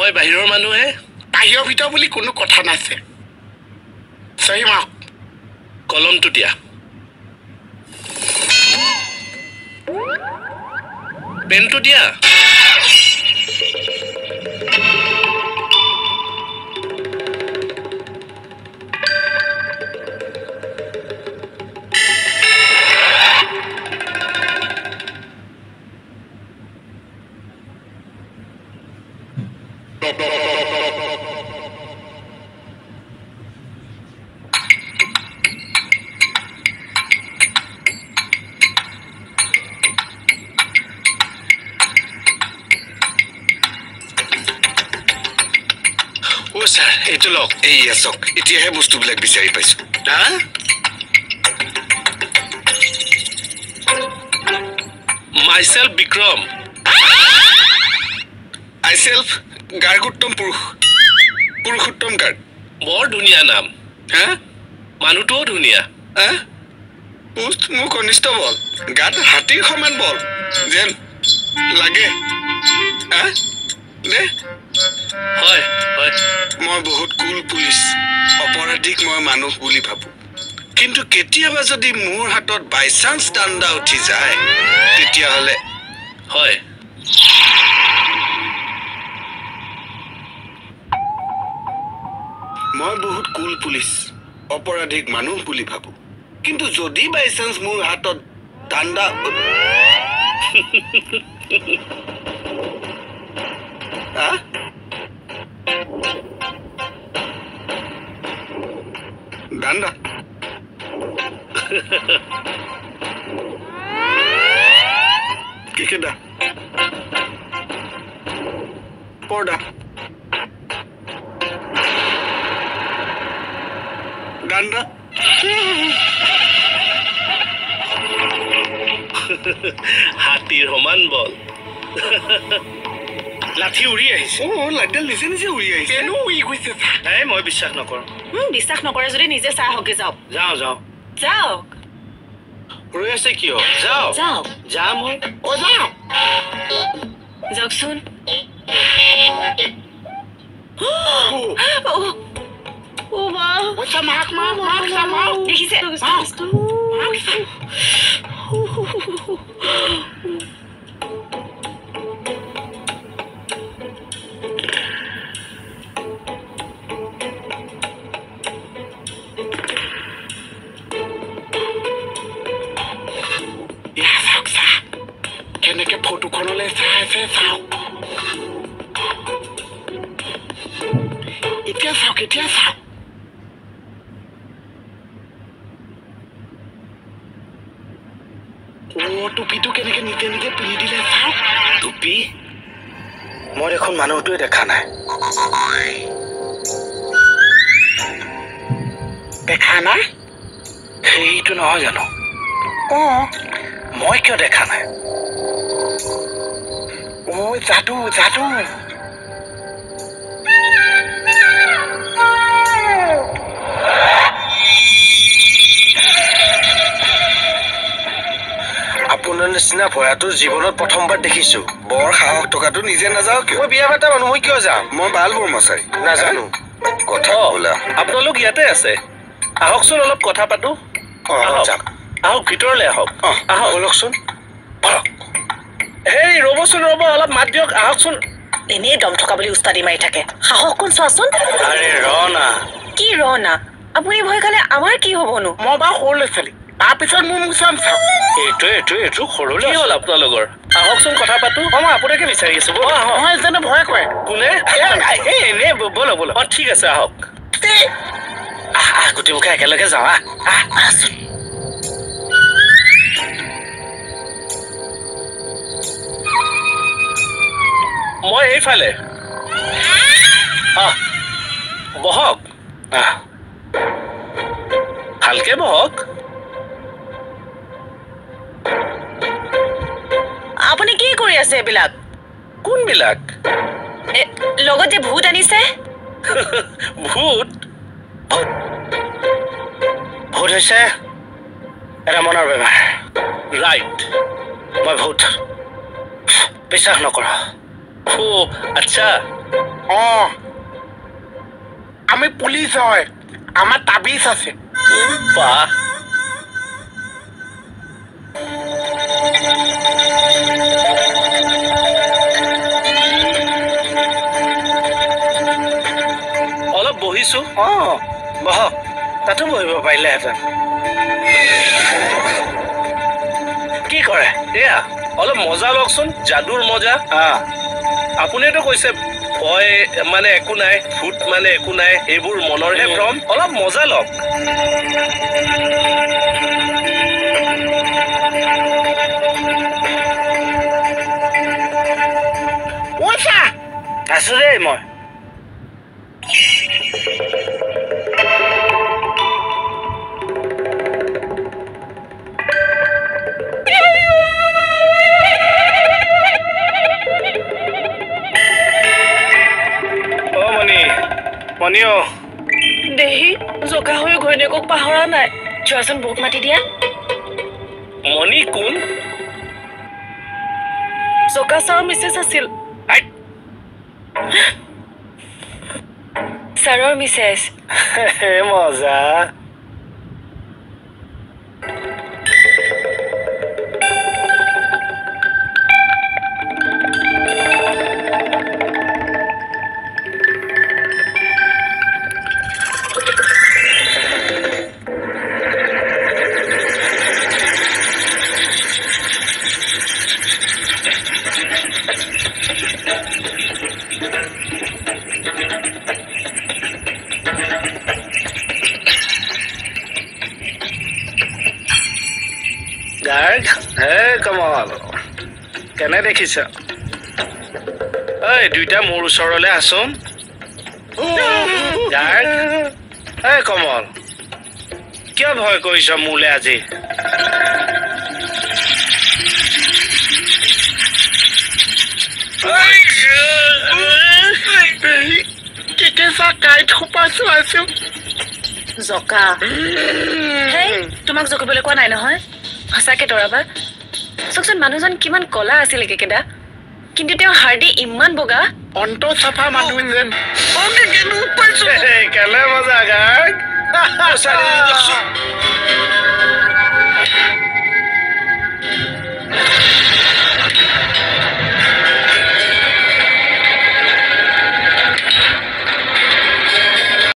মই বাহিৰৰ মানুহে বাহিৰৰ ভিতৰ বুলি কোনো কথা নাছে চহী মাৰক কলমটো দিয়া পেনটো দিয়া স্যাৰ এইটো লওক এই আছক এতিয়াহে বস্তুবিলাক বিচাৰি পাইছো মাইসেলফ বিক্ৰম আই সেলফ গাৰ্গোত্তম পুৰুষোত্তম গাৰ্গ বৰ ধুনীয়া নাম হা মানুহটোও ধুনীয়া পোষ্ট মোৰ কনিষ্ঠ বল গাত হাতীৰ সমান বল যেন লাগে দে হয় হয় মই বহুত কুল পুলিচ অপৰাধীক মই মানুহ বুলি ভাবো কিন্তু কেতিয়াবা যদি মোৰ হাতত বাই চান্স ডাণ্ডা উঠি যায় তেতিয়াহ'লে হয় মই বহুত কুল পুলিচ অপৰাধীক মানুহ বুলি ভাবো কিন্তু যদি বাই চান্স মোৰ হাতত ডাণ্ডা ডাণ্ডা কিকেডা পৰ্দা ডাণ্ডা হাতীৰ সমান বল লাঠি উৰি আহিছে লাইটডাল নিজে নিজে উৰি আহিছে কেনো উৰি গৈছে নাই মই বিশ্বাস নকৰোঁ বিশ্বাস নকৰে যদি নিজে চাহ হকে যাওক যাওঁ যাওক ৰৈ আছে কিয় যাওঁ যাওক যাম মই যাওক যাওকচোন দেখিছে কেনেকে ফটোখনলৈ চাই আছে চাওক এতিয়া চাওক টুপিটো কেনেকে নিজে নিজে পিন্ধি দিলে চাওক টুপি মই দেখোন মানুহটোৱে দেখা নাই দেখা নাই সেইটো নহয় জানো মই কিয় দেখা নাই যাদু আপোনাৰ নিচিনা ভয়াটো জীৱনত প্ৰথমবাৰ দেখিছো বৰ সাহস টকাটো নিজে নাযাও কিয় মই বিয়া পাতা মানুহ মই কিয় যাম মই বাল বৰ্মচাৰী নাজানো কথা বোলা আপোনালোক ইয়াতে আছে আহকচোন অলপ কথা পাতো আহক ভিতৰলৈ আহক আহক বলকচোন হেই ৰ'বচোন অলপ মাত দিয়ক আহকচোন এনেই দম থকা বুলি উস্তাদি মাৰি থাকে সাহস কোন চোৱাচোন আৰে ৰ না কি ৰ না আপুনি ভয় খালে আমাৰ কি হ'বনো মই বাৰু সৰু ল'ৰা ছোৱালী তাৰপিছত মোৰ চাম চাওক এইটো সৰু কি হ'ল আপোনালোকৰ আহকচোন কথা পাতো মই আপোনাকে বিচাৰি আছো জানো ভয় কৰে কোনে এনে ব'ল ঠিক আছে আহক গোটেইবোকে একেলগে যাওঁ আহচোন মই এইফালে বহক ভালকে বহক আপুনি কি কৰি আছে এইবিলাক কোনবিলাক লগত যে ভূত আনিছে ভূত হৈছে এটা মনৰ বেমাৰ ৰাইট মই ভূত বিশ্বাস নকৰা আচ্ছা আমি পুলিচ হয় আমাৰ তাবিজ আছে বাহ অলপ বহিছো বহক তাতো বহিব পাৰিলেহেঁতেন কি কৰে এয়া অলপ মজা লওকচোন যাদুৰ মজা আপুনিতো কৈছে ভয় মানে একো নাই ভূত মানে একো নাই এইবোৰ মনৰহে ভ্ৰম অলপ মজা লওক আছো দেই মই মনিও দেহি জকা হৈ ঘৈণীয়েকক পাহৰা নাই যোৱাচোন বৌক মাতি দিয়া মনি কোন জকা ছাৰৰ মিছেছ আছিল ছাৰৰ মিছেছ মজা গাৰ্গ হে কমল কেনে দেখিছ ঐ দুইটা মোৰ ওচৰলৈ আছোন গাৰ্গ হে কমল কিয় ভয় কৰিছ মোলে আজি জকা হেই তোমাক জকিবলৈ কোৱা নাই নহয় সঁচাকে তৰাবা চাওকচোন মানুহজন কিমান কলা আছিল একেকেইটা কিন্তু তেওঁ হাৰ্ডি ইমান বগা অন্ত চাফা মানুহ যেন কেলে মজা গাৰ্গ